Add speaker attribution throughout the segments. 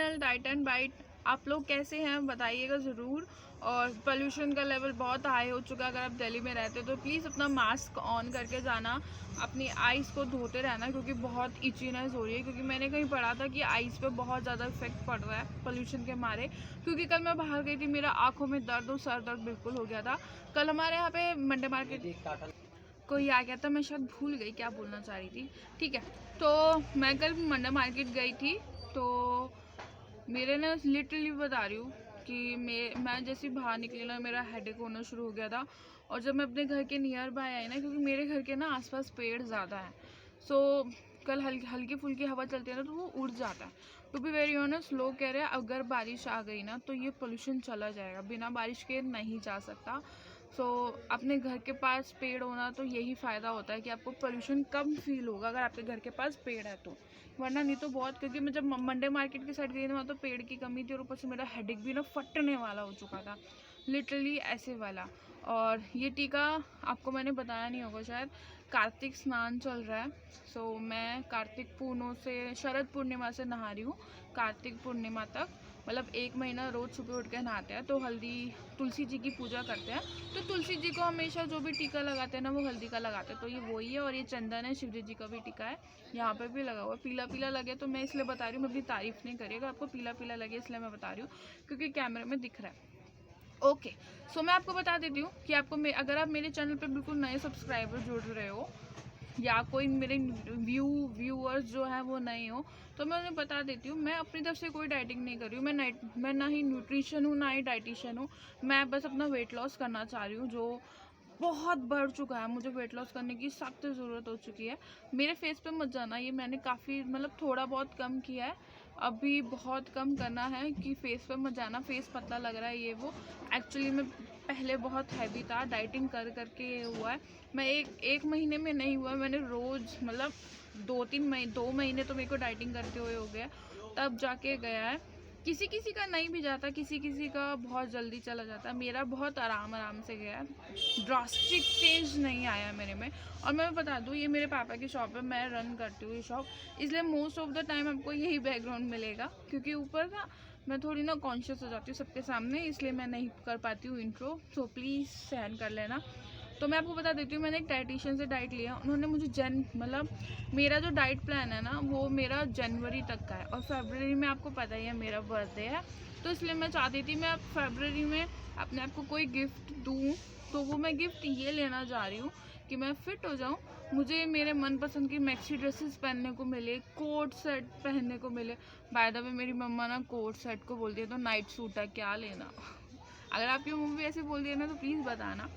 Speaker 1: Channel diet and bite. आप लोग कैसे हैं बताइएगा ज़रूर। और पोल्यूशन का लेवल बहुत हाई हो चुका है। अगर आप दिल्ली में रहते हो तो प्लीज़ अपना मास्क ऑन करके जाना, अपनी आइज़ को धोते रहना क्योंकि बहुत इचीनेस हो रही है। क्योंकि मैंने कहीं पढ़ा था कि आइज़ पे बहुत ज़्यादा इफेक्ट पड़ रहा है पोल्यूशन के मारे। क्योंकि कल मैं बाहर गई थी, मेरा आँखों में दर्द और सर दर्द बिल्कुल हो गया था। कल हमारे यहाँ पे मंडे मार्केट कोई आ गया था, मैं शायद भूल गई क्या बोलना चाह रही थी। ठीक है, तो मैं कल मंडे मार्केट गई थी तो मेरे ना लिटरली बता रही हूँ कि मैं जैसे बाहर निकली ना, मेरा हेडेक होना शुरू हो गया था। और जब मैं अपने घर के नियर बाय आई ना, क्योंकि मेरे घर के ना आसपास पेड़ ज़्यादा हैं, सो कल हल्की फुल्की हवा चलती है ना तो वो उड़ जाता है। टू बी वेरी ऑनेस्ट, लोग कह रहे हैं अगर बारिश आ गई ना तो ये पोल्यूशन चला जाएगा, बिना बारिश के नहीं जा सकता। सो अपने घर के पास पेड़ होना तो यही फ़ायदा होता है कि आपको पोल्यूशन कम फील होगा अगर आपके घर के पास पेड़ है तो। वरना नहीं तो बहुत, क्योंकि मैं जब मंडे मार्केट की साइड गई ना, वहाँ तो पेड़ की कमी थी और ऊपर से मेरा हेडेक भी ना फटने वाला हो चुका था, लिटरली ऐसे वाला। और ये टीका आपको मैंने बताया नहीं होगा शायद, कार्तिक स्नान चल रहा है। सो मैं कार्तिक पूर्णों से, शरद पूर्णिमा से नहा रही हूँ कार्तिक पूर्णिमा तक, मतलब 1 महीना रोज़ सुबह उठ के नहाते हैं। तो हल्दी, तुलसी जी की पूजा करते हैं तो तुलसी जी को हमेशा जो भी टीका लगाते हैं ना वो हल्दी का लगाते हैं। तो ये वही है। और ये चंदन है, शिव जी का भी टीका है, यहाँ पे भी लगा हुआ है। पीला पीला लगे तो मैं इसलिए बता रही हूँ, मैं अपनी तारीफ नहीं करिएगा, आपको पीला पीला लगे इसलिए मैं बता रही हूँ क्योंकि कैमरे में दिख रहा है। ओके, सो मैं आपको बता देती हूँ कि आपको अगर आप मेरे चैनल पे बिल्कुल नए सब्सक्राइबर जुड़ रहे हो या कोई मेरे व्यूअर्स जो हैं वो नए हो, तो मैं उन्हें बता देती हूँ, मैं अपनी तरफ से कोई डाइटिंग नहीं कर रही हूँ। मैं ना ही न्यूट्रिशन हूँ ना ही डाइटिशियन हूँ। मैं बस अपना वेट लॉस करना चाह रही हूँ जो बहुत बढ़ चुका है। मुझे वेट लॉस करने की सख्त ज़रूरत हो चुकी है। मेरे फेस पे मत जाना, ये मैंने काफ़ी मतलब थोड़ा बहुत कम किया है, अभी बहुत कम करना है कि फेस पे मत जाना, फेस पतला लग रहा है ये वो। एक्चुअली मैं पहले बहुत हैवी था, डाइटिंग कर करके ये हुआ है। मैं एक महीने में नहीं हुआ, मैंने रोज़ मतलब 2 महीने तो मेरे को डाइटिंग करते हुए हो गया, तब जाके गया है। किसी किसी का नहीं भी जाता, किसी किसी का बहुत जल्दी चला जाता है, मेरा बहुत आराम आराम से गया है, ड्रास्टिक चेंज नहीं आया मेरे में। और मैं बता दूँ, ये मेरे पापा की शॉप है, मैं रन करती हूँ ये शॉप, इसलिए मोस्ट ऑफ द टाइम आपको यही बैकग्राउंड मिलेगा। क्योंकि ऊपर ना मैं थोड़ी ना कॉन्शियस हो जाती हूँ सबके सामने, इसलिए मैं नहीं कर पाती हूँ इंट्रो, सो प्लीज़ सहन कर लेना। तो मैं आपको बता देती हूँ, मैंने एक डाइटिशियन से डाइट लिया, उन्होंने मुझे मतलब मेरा जो डाइट प्लान है ना वो मेरा जनवरी तक का है। और फरवरी में आपको पता ही है मेरा बर्थडे है, तो इसलिए मैं चाहती थी मैं अब फरवरी में अपने आप को कोई गिफ्ट दूँ। तो वो मैं गिफ्ट ये लेना चाह रही हूँ कि मैं फ़िट हो जाऊँ, मुझे मेरे मनपसंद की मैक्सी ड्रेसेस पहनने को मिले, कोट सेट पहनने को मिले। बाय द वे मेरी मम्मा ना कोट सेट को बोलती है तो नाइट सूट है, क्या लेना? अगर आपकी मम्मी भी ऐसे बोलती है ना तो प्लीज़ बताना।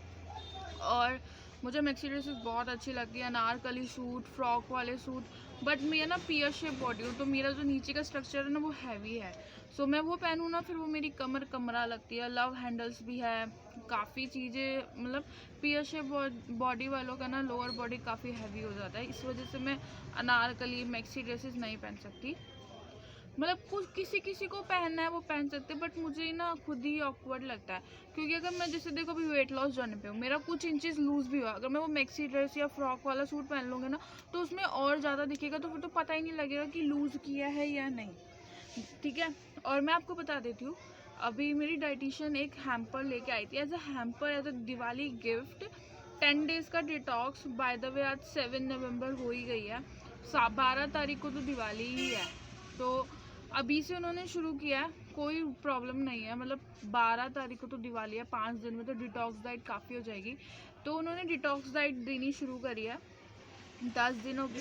Speaker 1: और मुझे मैक्सी ड्रेसेस बहुत अच्छी लगती है, अनारकली सूट, फ्रॉक वाले सूट। बट मैं ना पियर शेप बॉडी हूँ तो मेरा जो नीचे का स्ट्रक्चर है ना वो हैवी है। सो मैं वो पहनूँ ना, फिर वो मेरी कमरा लगती है, लव हैंडल्स भी है, काफ़ी चीज़ें, मतलब पियर शेप बॉडी वालों का ना लोअर बॉडी काफ़ी हैवी हो जाता है, इस वजह से मैं अनारकली मैक्सी ड्रेसेस नहीं पहन सकती। मतलब कुछ किसी किसी को पहनना है वो पहन सकते हैं, बट मुझे ना खुद ही ऑकवर्ड लगता है। क्योंकि अगर मैं जैसे देखो अभी वेट लॉस जर्नी पे हूँ, मेरा कुछ इंचेस लूज़ भी हुआ, अगर मैं वो मैक्सी ड्रेस या फ्रॉक वाला सूट पहन लूँगी ना तो उसमें और ज़्यादा दिखेगा, तो फिर तो पता ही नहीं लगेगा कि लूज़ किया है या नहीं। ठीक है, और मैं आपको बता देती हूँ, अभी मेरी डाइटिशियन एक हैम्पर लेके आई थी, as a hamper, as a Diwali gift, 10 days का डिटॉक्स। बाय द वे आज 7 नवंबर हो ही गई है, 12 तारीख को तो दिवाली ही है। तो अभी से उन्होंने शुरू किया है, कोई प्रॉब्लम नहीं है, मतलब 12 तारीख को तो दिवाली है, 5 दिन में तो डिटॉक्स डाइट काफ़ी हो जाएगी। तो उन्होंने डिटॉक्स डाइट देनी शुरू करी है, 10 दिनों की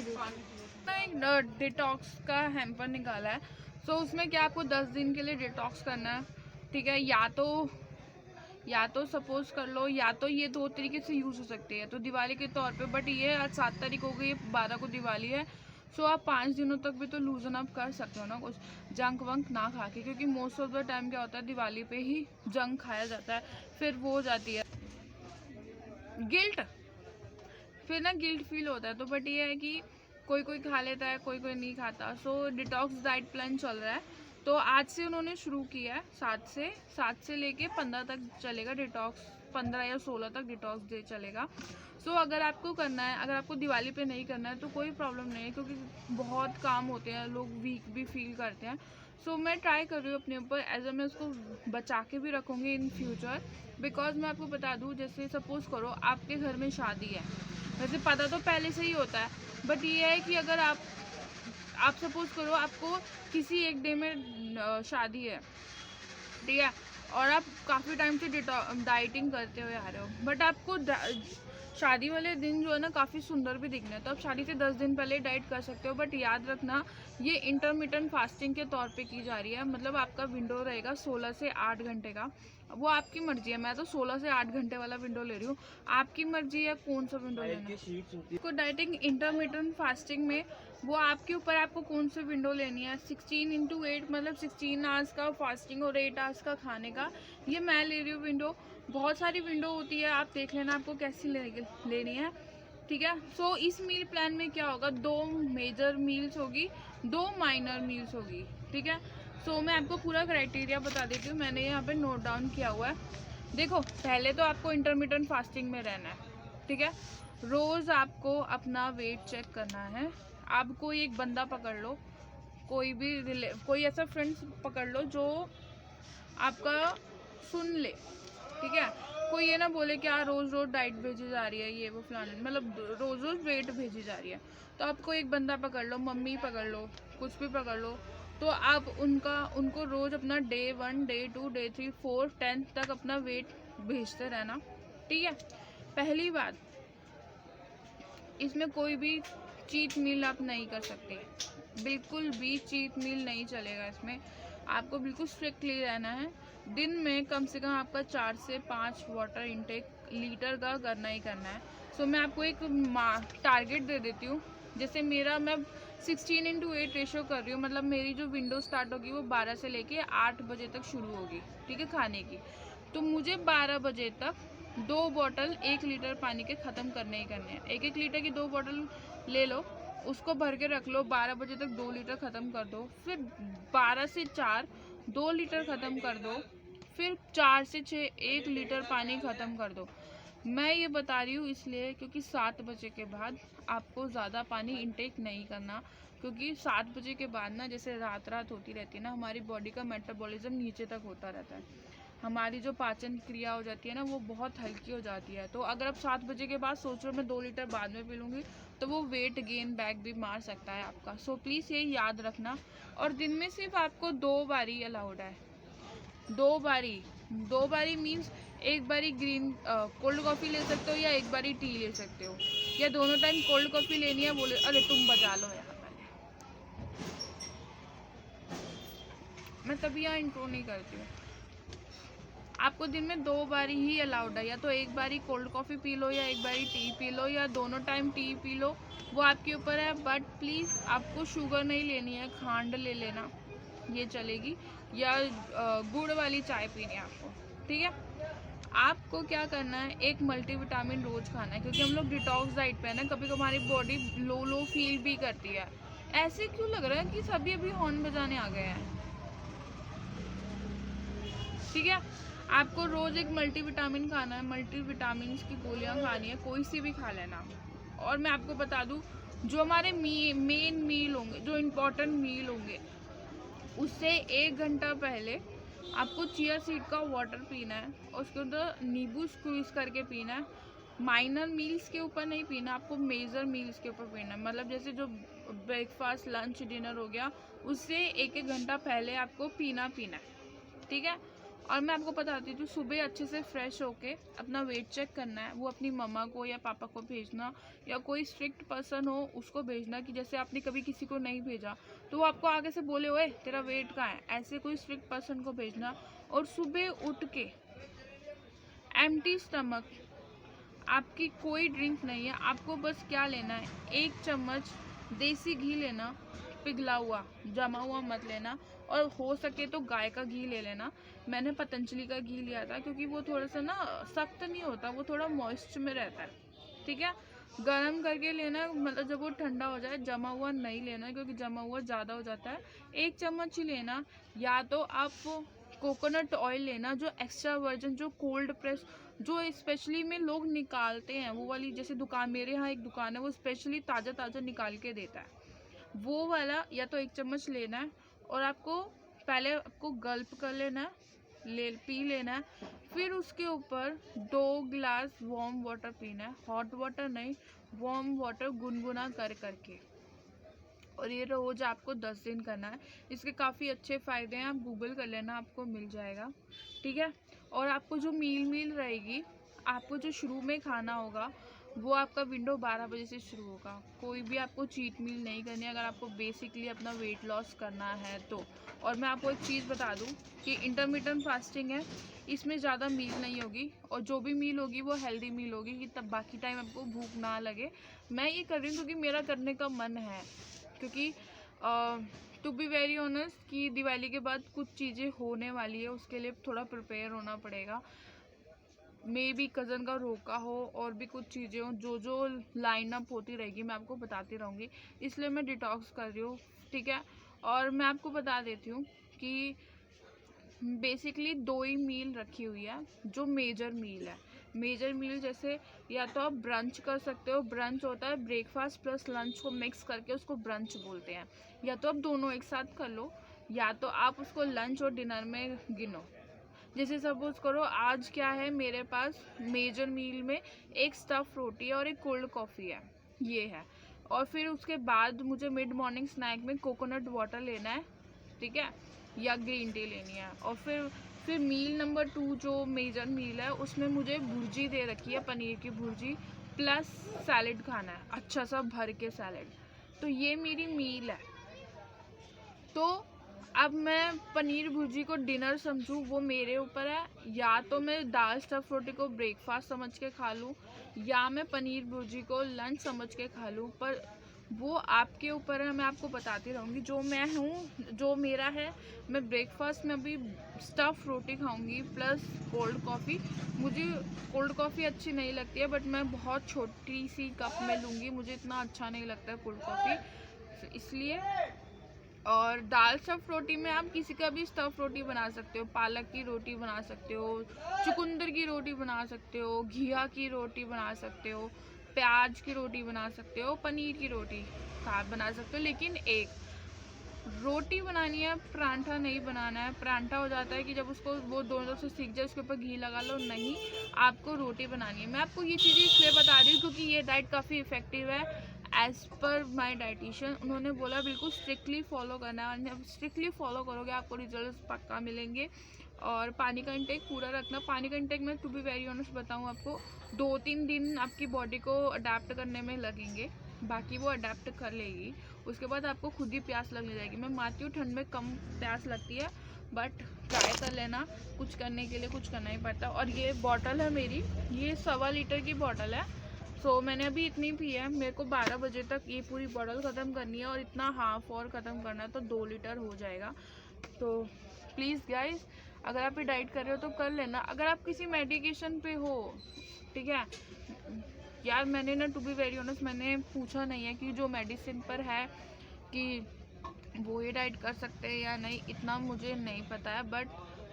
Speaker 1: एक डिटॉक्स का हैम्पर निकाला है। सो उसमें क्या आपको 10 दिन के लिए डिटॉक्स करना है। ठीक है, या तो सपोज कर लो, या तो ये 2 तरीके से यूज़ हो सकती है, तो दिवाली के तौर पे, बट ये आज 7 तारीख हो गई, 12 को दिवाली है। सो आप 5 दिनों तक भी तो लूजन अप कर सकते हो ना, कुछ जंक वंक ना खा के, क्योंकि मोस्ट ऑफ द टाइम क्या होता है दिवाली पे ही जंक खाया जाता है, फिर वो हो जाती है गिल्ट, फिर ना गिल्ट फील होता है। तो बट ये है कि कोई कोई खा लेता है, कोई कोई नहीं खाता। सो डिटॉक्स डाइट प्लान चल रहा है, तो आज से उन्होंने शुरू किया है, 7 से लेके 15 तक चलेगा डिटॉक्स, 15 या 16 तक डिटॉक्स डे चलेगा। सो अगर आपको करना है, अगर आपको दिवाली पे नहीं करना है तो कोई प्रॉब्लम नहीं है, क्योंकि बहुत काम होते हैं, लोग वीक भी फील करते हैं। सो मैं ट्राई कर रही हूँ अपने ऊपर, एज अ मैं उसको बचा के भी रखूँगी इन फ्यूचर। बिकॉज मैं आपको बता दूँ, जैसे सपोज़ करो आपके घर में शादी है, वैसे पता तो पहले से ही होता है, बट ये है कि अगर आप सपोज़ करो आपको किसी एक डे में शादी है, ठीक है, और आप काफ़ी टाइम से डाइटिंग करते हुए आ रहे हो, बट आपको शादी वाले दिन जो है ना काफ़ी सुंदर भी दिखना है, तो आप शादी से 10 दिन पहले डाइट कर सकते हो। बट याद रखना, ये इंटरमिटेंट फास्टिंग के तौर पे की जा रही है, मतलब आपका विंडो रहेगा 16 से 8 घंटे का। वो आपकी मर्जी है, मैं तो 16 से 8 घंटे वाला विंडो ले रही हूँ, आपकी मर्जी है कौन सा विंडो लेना है। को डाइटिंग इंटरमिटेंट फास्टिंग में वो आपके ऊपर, आपको कौन सी विंडो लेनी है। 16x8 मतलब 16 आवर्स का फास्टिंग और 8 आवर्स का खाने का, ये मैं ले रही हूँ विंडो। बहुत सारी विंडो होती है, आप देख लेना आपको कैसी लेनी है, ठीक है। सो इस मील प्लान में क्या होगा, 2 मेजर मील्स होगी, 2 माइनर मील्स होगी, ठीक है। सो मैं आपको पूरा क्राइटेरिया बता देती हूँ, मैंने यहाँ पे नोट डाउन किया हुआ है। देखो, पहले तो आपको इंटरमिटेंट फास्टिंग में रहना है, ठीक है। रोज़ आपको अपना वेट चेक करना है। आप कोई एक बंदा पकड़ लो, कोई ऐसा फ्रेंड्स पकड़ लो जो आपका सुन ले, ठीक है। कोई ये ना बोले कि रोज़ रोज़ डाइट भेजी जा रही है, ये वो फलाने, मतलब रोज़ रोज़ वेट भेजी जा रही है। तो आपको एक बंदा पकड़ लो, मम्मी पकड़ लो, कुछ भी पकड़ लो, तो आप उनको रोज़ अपना डे 1, डे 2, डे 3, 4, 10 तक अपना वेट भेजते रहना, ठीक है। पहली बात, इसमें कोई भी चीट मील आप नहीं कर सकते, बिल्कुल भी चीट मील नहीं चलेगा इसमें। आपको बिल्कुल स्ट्रिक्टली रहना है। दिन में कम से कम आपका 4 से 5 वाटर इनटेक लीटर का करना ही करना है। सो मैं आपको एक टारगेट दे देती हूँ। जैसे मैं 16x8 रेशो कर रही हूँ, मतलब मेरी जो विंडो स्टार्ट होगी वो 12 से लेके 8 बजे तक शुरू होगी, ठीक है, खाने की। तो मुझे 12 बजे तक 2 बॉटल 1 लीटर पानी के ख़त्म करने ही करने हैं। 1-1 लीटर की 2 बॉटल ले लो, उसको भर के रख लो, 12 बजे तक 2 लीटर ख़त्म कर दो, फिर 12 से 4 2 लीटर ख़त्म कर दो, फिर 4 से 6 1 लीटर पानी ख़त्म कर दो। मैं ये बता रही हूँ इसलिए क्योंकि 7 बजे के बाद आपको ज़्यादा पानी इंटेक नहीं करना, क्योंकि 7 बजे के बाद ना, जैसे रात होती रहती है ना, हमारी बॉडी का मेटाबॉलिज्म नीचे तक होता रहता है, हमारी जो पाचन क्रिया हो जाती है ना वो बहुत हल्की हो जाती है। तो अगर आप 7 बजे के बाद सोच रहे हो मैं 2 लीटर बाद में पी लूँगी, तो वो वेट गेन बैक भी मार सकता है आपका। सो प्लीज़ ये याद रखना। और दिन में सिर्फ आपको 2 बारी अलाउड है, 2 बारी मीन्स एक बारी ग्रीन कोल्ड कॉफ़ी ले सकते हो या एक बारी टी ले सकते हो, या दोनों टाइम कोल्ड कॉफ़ी लेनी है बोले, अरे तुम बजा लो यार पहले, मैं तभी यहाँ इंट्रो नहीं करती हूँ। आपको दिन में 2 बारी ही अलाउड है, या तो एक बारी कोल्ड कॉफ़ी पी लो या एक बारी टी पी लो या दोनों टाइम टी पी लो, वो आपके ऊपर है। बट प्लीज़ आपको शुगर नहीं लेनी है, खांड ले लेना, ये चलेगी, या गुड़ वाली चाय पीनी है आपको, ठीक है। आपको क्या करना है, एक मल्टीविटामिन रोज़ खाना है, क्योंकि हम लोग डिटॉक्स डाइट पे है ना, कभी कभी हमारी बॉडी लो फील भी करती है। ऐसे क्यों लग रहा है कि सभी अभी हॉर्न बजाने आ गए हैं, ठीक है। आपको रोज़ एक मल्टीविटामिन खाना है, मल्टीविटामिन की गोलियां खानी है, कोई सी भी खा लेना। और मैं आपको बता दूं, जो हमारे मेन मील होंगे, जो इम्पोर्टेंट मील होंगे, उससे 1 घंटा पहले आपको चिया सीड का वाटर पीना है और उसके अंदर नींबू स्क्वीज करके पीना है। माइनर मील्स के ऊपर नहीं पीना, आपको मेजर मील्स के ऊपर पीना है, मतलब जैसे जो ब्रेकफास्ट लंच डिनर हो गया, उससे 1-1 घंटा पहले आपको पीना है, ठीक है। और मैं आपको बताती हूँ, सुबह अच्छे से फ्रेश होके अपना वेट चेक करना है, वो अपनी मम्मा को या पापा को भेजना, या कोई स्ट्रिक्ट पर्सन हो उसको भेजना, कि जैसे आपने कभी किसी को नहीं भेजा तो वो आपको आगे से बोले ओए तेरा वेट कहाँ है, ऐसे कोई स्ट्रिक्ट पर्सन को भेजना। और सुबह उठ के एम्प्टी स्टमक, आपकी कोई ड्रिंक नहीं है, आपको बस क्या लेना है, 1 चम्मच देसी घी लेना, पिघला हुआ, जमा हुआ मत लेना, और हो सके तो गाय का घी ले लेना। मैंने पतंजलि का घी लिया था, क्योंकि वो थोड़ा सा ना सख्त नहीं होता, वो थोड़ा मॉइस्ट में रहता है, ठीक है। गरम करके लेना, मतलब जब वो ठंडा हो जाए, जमा हुआ नहीं लेना क्योंकि जमा हुआ ज़्यादा हो जाता है। 1 चम्मच ही लेना, या तो आप कोकोनट ऑयल लेना, जो एक्स्ट्रा वर्जन, जो कोल्ड प्रेस, जो स्पेशली में लोग निकालते हैं, वो वाली, जैसे दुकान, मेरे यहाँ एक दुकान है, वो स्पेशली ताज़ा निकाल के देता है, वो वाला, या तो 1 चम्मच लेना है। और आपको पहले आपको गल्प कर लेना है, पी लेना है, फिर उसके ऊपर 2 गिलास वार्म वाटर पीना है, हॉट वाटर नहीं, वार्म वाटर गुनगुना कर करके। और ये रोज़ आपको 10 दिन करना है। इसके काफ़ी अच्छे फ़ायदे हैं, आप गूगल कर लेना, आपको मिल जाएगा, ठीक है। और आपको जो मील रहेगी, आपको जो शुरू में खाना होगा वो आपका विंडो 12 बजे से शुरू होगा। कोई भी आपको चीट मील नहीं करनी है अगर आपको बेसिकली अपना वेट लॉस करना है तो। और मैं आपको एक चीज़ बता दूं कि इंटरमिटेंट फास्टिंग है, इसमें ज़्यादा मील नहीं होगी, और जो भी मील होगी वो हेल्दी मील होगी कि तब बाकी टाइम आपको भूख ना लगे। मैं ये कर रही हूँ क्योंकि मेरा करने का मन है, क्योंकि टू बी वेरी ऑनेस्ट कि दिवाली के बाद कुछ चीज़ें होने वाली है, उसके लिए थोड़ा प्रिपेयर होना पड़ेगा। मे भी कज़न का रोका हो और भी कुछ चीज़ें हों, जो लाइन अप होती रहेगी मैं आपको बताती रहूँगी, इसलिए मैं डिटॉक्स कर रही हूँ, ठीक है। और मैं आपको बता देती हूँ कि बेसिकली 2 ही मील रखी हुई है जो मेजर मील है। मेजर मील जैसे या तो आप ब्रंच कर सकते हो, ब्रंच होता है ब्रेकफास्ट प्लस लंच को मिक्स करके, उसको ब्रंच बोलते हैं। या तो आप दोनों एक साथ कर लो, या तो आप उसको लंच और डिनर में गिनो। जैसे सपोज करो आज क्या है मेरे पास मेजर मील में, एक स्टफ़ रोटी और एक कोल्ड कॉफ़ी है, ये है। और फिर उसके बाद मुझे मिड मॉर्निंग स्नैक में कोकोनट वाटर लेना है, ठीक है, या ग्रीन टी लेनी है। और फिर मील नंबर 2 जो मेजर मील है उसमें मुझे भुर्जी दे रखी है, पनीर की भुर्जी प्लस सैलेड खाना है, अच्छा सा भर के सैलेड। तो ये मेरी मील है। तो अब मैं पनीर भुर्जी को डिनर समझूं वो मेरे ऊपर है, या तो मैं दाल स्टफ़ रोटी को ब्रेकफास्ट समझ के खा लूं, या मैं पनीर भुर्जी को लंच समझ के खा लूं। पर वो आपके ऊपर है, मैं आपको बताती रहूँगी। जो मैं हूँ, जो मेरा है, मैं ब्रेकफास्ट में अभी स्टफ़ रोटी खाऊंगी प्लस कोल्ड कॉफ़ी। मुझे कोल्ड कॉफ़ी अच्छी नहीं लगती है, बट मैं बहुत छोटी सी कप में लूँगी, मुझे इतना अच्छा नहीं लगता है कोल्ड कॉफ़ी, इसलिए। और दाल स्टफ़ रोटी में आप किसी का भी स्टफ़ रोटी बना सकते हो, पालक की रोटी बना सकते हो, चुकंदर की रोटी बना सकते हो, घिया की रोटी बना सकते हो, प्याज की रोटी बना सकते हो, पनीर की रोटी आप बना सकते हो। लेकिन एक रोटी बनानी है, परांठा नहीं बनाना है। परांठा हो जाता है कि जब उसको वो दोनों तरफ से सीख जाए उसके ऊपर घी लगा लो, नहीं, आपको रोटी बनानी है। मैं आपको ये चीज़ें इसलिए बता रही हूँ क्योंकि ये डाइट काफ़ी इफ़ेक्टिव है एज़ पर माई डाइटिशियन। उन्होंने बोला बिल्कुल स्ट्रिक्टली फॉलो करना है, और स्ट्रिक्टली फॉलो करोगे आपको रिजल्ट पक्का मिलेंगे। और पानी का इंटेक पूरा रखना। पानी का इंटेक में टू बी वेरी ऑनेस्ट बताऊँ आपको, 2-3 दिन आपकी बॉडी को अडेप्ट करने में लगेंगे, बाकी वो अडेप्ट कर लेगी। उसके बाद आपको खुद ही प्यास लगने जाएगी। मैं मानती हूँ ठंड में कम प्यास लगती है, बट ट्राई कर लेना, कुछ करने के लिए कुछ करना ही पड़ता। और ये बॉटल है मेरी, ये 1.25 लीटर की बॉटल है। सो मैंने अभी इतनी पी है, मेरे को 12 बजे तक ये पूरी बॉटल ख़त्म करनी है, और इतना हाफ और ख़त्म करना है तो 2 लीटर हो जाएगा। तो प्लीज़ गाइस, अगर आप ये डाइट कर रहे हो तो कर लेना। अगर आप किसी मेडिकेशन पे हो, ठीक है यार, मैंने ना टू बी वेरी ऑनेस्ट मैंने पूछा नहीं है कि जो मेडिसिन पर है कि वो ये डाइट कर सकते हैं या नहीं, इतना मुझे नहीं पता है। बट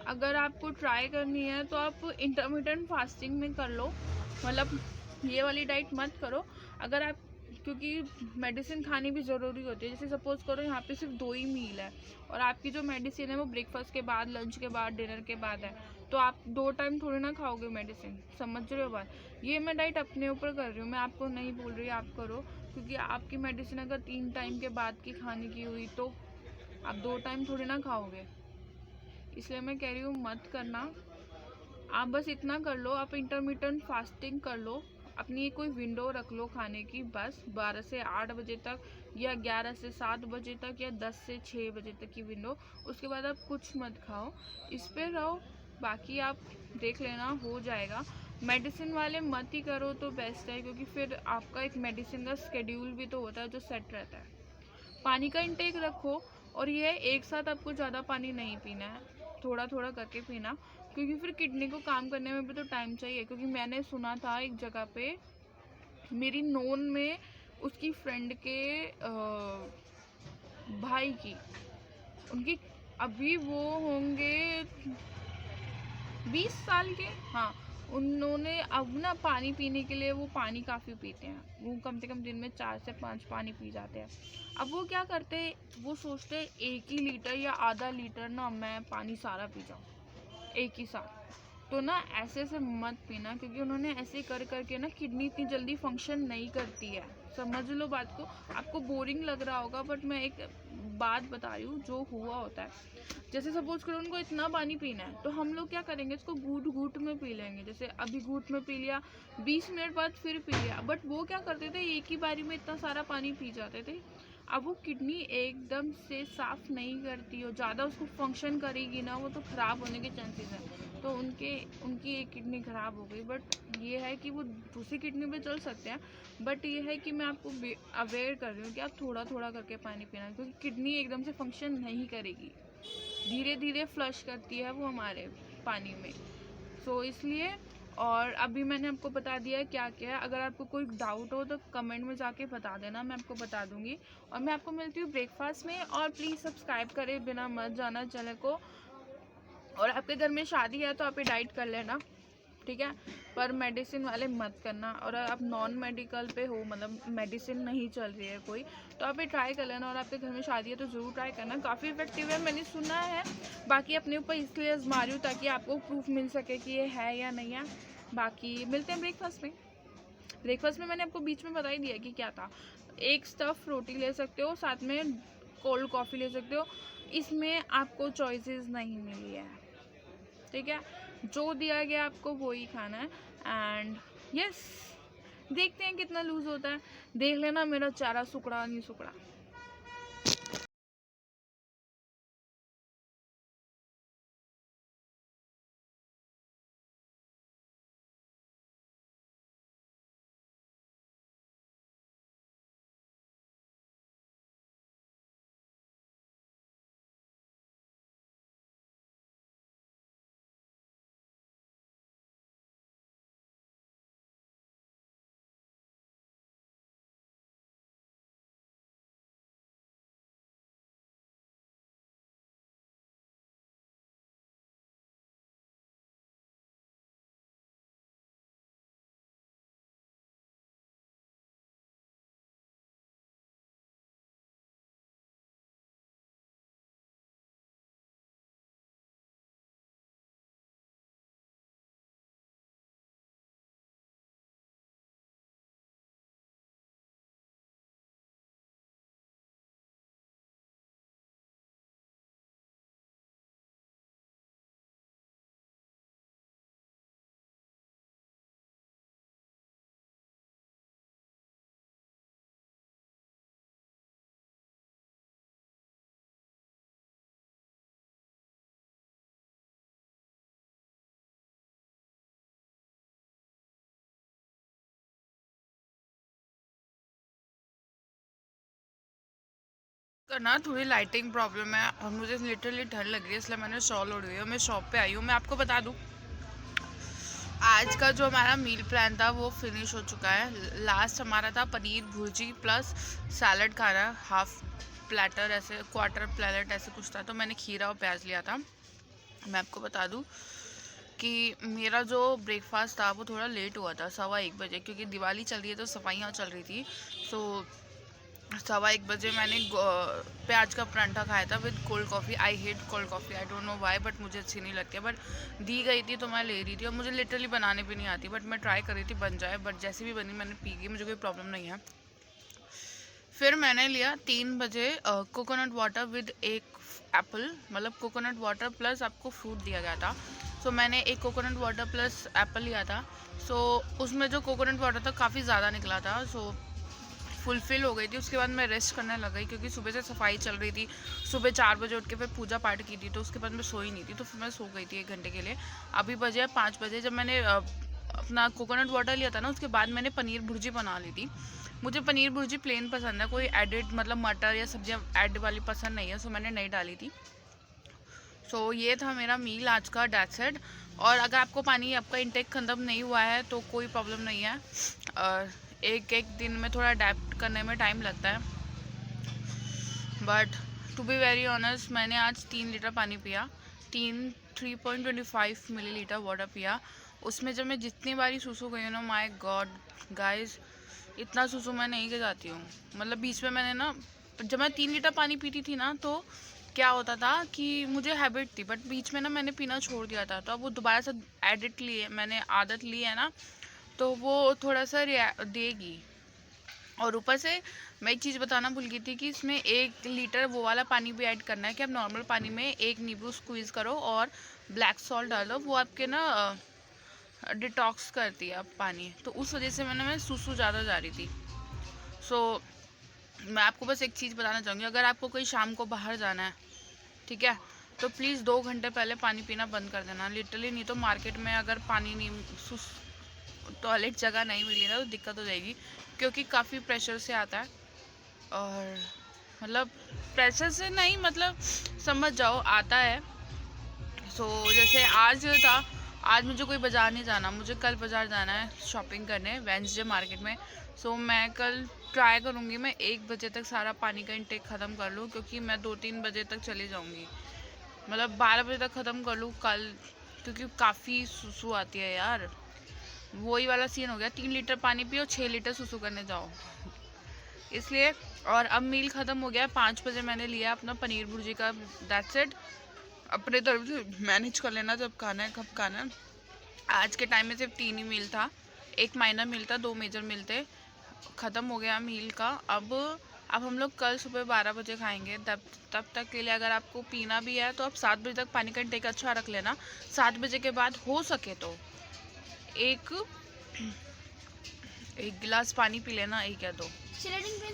Speaker 1: अगर आपको ट्राई करनी है तो आप इंटरमिटेंट फास्टिंग में कर लो, मतलब ये वाली डाइट मत करो। अगर आप, क्योंकि मेडिसिन खानी भी ज़रूरी होती है। जैसे सपोज़ करो यहाँ पे सिर्फ 2 ही मील है, और आपकी जो मेडिसिन है वो ब्रेकफास्ट के बाद, लंच के बाद, डिनर के बाद है, तो आप 2 टाइम थोड़ी ना खाओगे मेडिसिन, समझ रहे हो बात। ये मैं डाइट अपने ऊपर कर रही हूँ, मैं आपको नहीं बोल रही आप करो, क्योंकि आपकी मेडिसिन अगर 3 टाइम के बाद की खाने की हुई तो आप 2 टाइम थोड़ी ना खाओगे, इसलिए मैं कह रही हूँ मत करना। आप बस इतना कर लो, आप इंटरमिटेंट फास्टिंग कर लो, अपनी कोई विंडो रख लो खाने की, बस 12 से 8 बजे तक, या 11 से 7 बजे तक, या 10 से 6 बजे तक की विंडो। उसके बाद आप कुछ मत खाओ, इस पे रहो, बाकी आप देख लेना हो जाएगा। मेडिसिन वाले मत ही करो तो बेस्ट है, क्योंकि फिर आपका एक मेडिसिन का शेड्यूल भी तो होता है जो सेट रहता है। पानी का इंटेक रखो, और ये एक साथ आपको ज़्यादा पानी नहीं पीना है, थोड़ा थोड़ा करके पीना, क्योंकि फिर किडनी को काम करने में भी तो टाइम चाहिए। क्योंकि मैंने सुना था एक जगह पे, मेरी नोन में उसकी फ्रेंड के भाई की, उनकी अभी वो होंगे 20 साल के, हाँ, उन्होंने अब ना पानी पीने के लिए वो पानी काफ़ी पीते हैं, वो कम से कम दिन में 4 से 5 पानी पी जाते हैं। अब वो क्या करते हैं, वो सोचते हैं 1 ही लीटर या आधा लीटर ना मैं पानी सारा पी जाऊँ एक ही साथ। तो ना ऐसे से मत पीना, क्योंकि उन्होंने ऐसे कर करके ना किडनी इतनी जल्दी फंक्शन नहीं करती है। समझ लो बात को। आपको बोरिंग लग रहा होगा बट मैं एक बात बता रही हूँ जो हुआ होता है। जैसे सपोज करो उनको इतना पानी पीना है, तो हम लोग क्या करेंगे, इसको घूट घूट में पी लेंगे। जैसे अभी घूट में पी लिया, 20 मिनट बाद फिर पी लिया। बट वो क्या करते थे, एक ही बारी में इतना सारा पानी पी जाते थे। अब वो किडनी एकदम से साफ नहीं करती हो, ज़्यादा उसको फंक्शन करेगी ना वो तो ख़राब होने के चांसेस हैं। तो उनकी एक किडनी ख़राब हो गई। बट ये है कि वो दूसरी किडनी पे चल सकते हैं। बट ये है कि मैं आपको अवेयर कर रही हूँ कि आप थोड़ा थोड़ा करके पानी पीना, क्योंकि किडनी एकदम से फंक्शन नहीं करेगी, धीरे धीरे फ्लश करती है वो हमारे पानी में। सो इसलिए, और अभी मैंने आपको बता दिया है क्या क्या है। अगर आपको कोई डाउट हो तो कमेंट में जाके बता देना, मैं आपको बता दूंगी। और मैं आपको मिलती हूँ ब्रेकफास्ट में। और प्लीज़ सब्सक्राइब करें बिना मत जाना चैनल को। और आपके घर में शादी है तो आप ये डाइट कर लेना, ठीक है, पर मेडिसिन वाले मत करना। और आप नॉन मेडिकल पे हो, मतलब मेडिसिन नहीं चल रही है कोई, तो आप ये ट्राई कर लेना। और आपके घर में शादी है तो ज़रूर ट्राई करना, काफ़ी इफेक्टिव है मैंने सुना है। बाकी अपने ऊपर इसलिए आजमा रही हूँ ताकि आपको प्रूफ मिल सके कि ये है या नहीं है। बाकी मिलते हैं ब्रेकफास्ट में। ब्रेकफास्ट में मैंने आपको बीच में बता ही दिया कि क्या था। एक स्टफ़ रोटी ले सकते हो, साथ में कोल्ड कॉफ़ी ले सकते हो। इसमें आपको चॉइसेस नहीं मिली है, ठीक है, जो दिया गया आपको वो ही खाना है। एंड यस, देखते हैं कितना लूज होता है। देख लेना मेरा चारा सुकड़ा नहीं सुकड़ा। करना थोड़ी लाइटिंग प्रॉब्लम है और मुझे लिटरली ठंड लग रही है, इसलिए मैंने शॉल ओढ़ी हुई है। मैं शॉप पे आई हूँ। मैं आपको बता दूँ, आज का जो हमारा मील प्लान था वो फिनिश हो चुका है। लास्ट हमारा था पनीर भुर्जी प्लस सैलड खाना, हाफ प्लेटर ऐसे, क्वार्टर प्लेट ऐसे कुछ था। तो मैंने खीरा और प्याज लिया था। मैं आपको बता दूँ कि मेरा जो ब्रेकफास्ट था वो थोड़ा लेट हुआ था, 1:15 बजे, क्योंकि दिवाली चल रही है तो सफाइयाँ चल रही थी। सो 1:15 बजे मैंने प्याज का परांठा खाया था with cold coffee. I hate cold coffee, I don't know why, but मुझे अच्छी नहीं लगती है। बट दी गई थी तो मैं ले रही थी, और मुझे लिटरली बनाने भी नहीं आती, बट मैं ट्राई कर रही थी बन जाए। बट जैसे भी बनी मैंने पी गई, मुझे कोई प्रॉब्लम नहीं है। फिर मैंने लिया 3 बजे कोकोनट वाटर विद एक एप्पल, मतलब कोकोनट वाटर प्लस आपको फ्रूट दिया गया था। सो मैंने एक कोकोनट वाटर प्लस एप्पल लिया था। सो उसमें जो कोकोनट वाटर था काफ़ी ज़्यादा निकला था, सो फुलफ़िल हो गई थी। उसके बाद मैं रेस्ट करने लग गई, क्योंकि सुबह से सफाई चल रही थी। सुबह 4 बजे उठ के फिर पूजा पाठ की थी, तो उसके बाद मैं सोई नहीं थी, तो फिर मैं सो गई थी 1 घंटे के लिए। अभी बजे 5 बजे। जब मैंने अपना कोकोनट वाटर लिया था ना, उसके बाद मैंने पनीर भुर्जी बना ली थी। मुझे पनीर भुर्जी प्लेन पसंद है, कोई एडिड मतलब मटर या सब्जियाँ ऐड वाली पसंद नहीं है, सो मैंने नहीं डाली थी। सो ये था मेरा मील आज का, दैट्स इट। और अगर आपको पानी आपका इंटेक खत्म नहीं हुआ है तो कोई प्रॉब्लम नहीं है। एक एक दिन में थोड़ा अडेप्ट करने में टाइम लगता है, but to be very honest मैंने आज 3 लीटर पानी पिया, 3.25 मिलीलीटर वाटर पिया। उसमें जब मैं जितनी बारी सुसु गई हूँ ना, माय गॉड गाइस, इतना सुसु मैं नहीं जाती हूँ। मतलब बीच में मैंने ना, जब मैं 3 लीटर पानी पीती थी ना, तो क्या होता था कि मुझे हैबिट थी, बट बीच में ना मैंने पीना छोड़ दिया था। तो अब वो दोबारा से मैंने आदत ली है ना, तो वो थोड़ा सा देगी। और ऊपर से मैं एक चीज़ बताना भूल गई थी कि इसमें 1 लीटर वो वाला पानी भी ऐड करना है कि आप नॉर्मल पानी में 1 नींबू स्क्वीज़ करो और ब्लैक सॉल्ट डालो, वो आपके ना डिटॉक्स करती है अब पानी। तो उस वजह से मैं सुसु ज़्यादा जा रही थी। सो मैं आपको बस एक चीज़ बताना चाहूँगी, अगर आपको कोई शाम को बाहर जाना है, ठीक है, तो प्लीज़ 2 घंटे पहले पानी पीना बंद कर देना लिटरली। नहीं तो मार्केट में अगर पानी नहीं, टॉयलेट जगह नहीं मिली ना, तो दिक्कत हो जाएगी, क्योंकि काफ़ी प्रेशर से आता है। और मतलब प्रेशर से नहीं, मतलब समझ जाओ आता है। सो जैसे आज था, आज मुझे कोई बाज़ार नहीं जाना, मुझे कल बाज़ार जाना है शॉपिंग करने वेंसडे मार्केट में। सो मैं कल ट्राई करूँगी मैं 1 बजे तक सारा पानी का इंटेक ख़त्म कर लूँ, क्योंकि मैं 2-3 बजे तक चली जाऊँगी। मतलब 12 बजे तक ख़त्म कर लूँ कल, क्योंकि काफ़ी सुसु आती है यार। वही वाला सीन हो गया, 3 लीटर पानी पियो, 6 लीटर सुसु करने जाओ, इसलिए। और अब मील ख़त्म हो गया, 5 बजे मैंने लिया अपना पनीर भुर्जी का, दैट्स इट। अपने तरफ से मैनेज कर लेना जब खाना है, कब खाना है। आज के टाइम में सिर्फ 3 ही मील था, 1 माइनर मील था, 2 मेजर मील थे। ख़त्म हो गया मील का। अब हम लोग कल सुबह 12 बजे खाएंगे। तब तक के लिए अगर आपको पीना भी है तो आप 7 बजे तक पानी का इंटेक अच्छा रख लेना। 7 बजे के बाद हो सके तो एक गिलास पानी पी लेना, 1 या 2।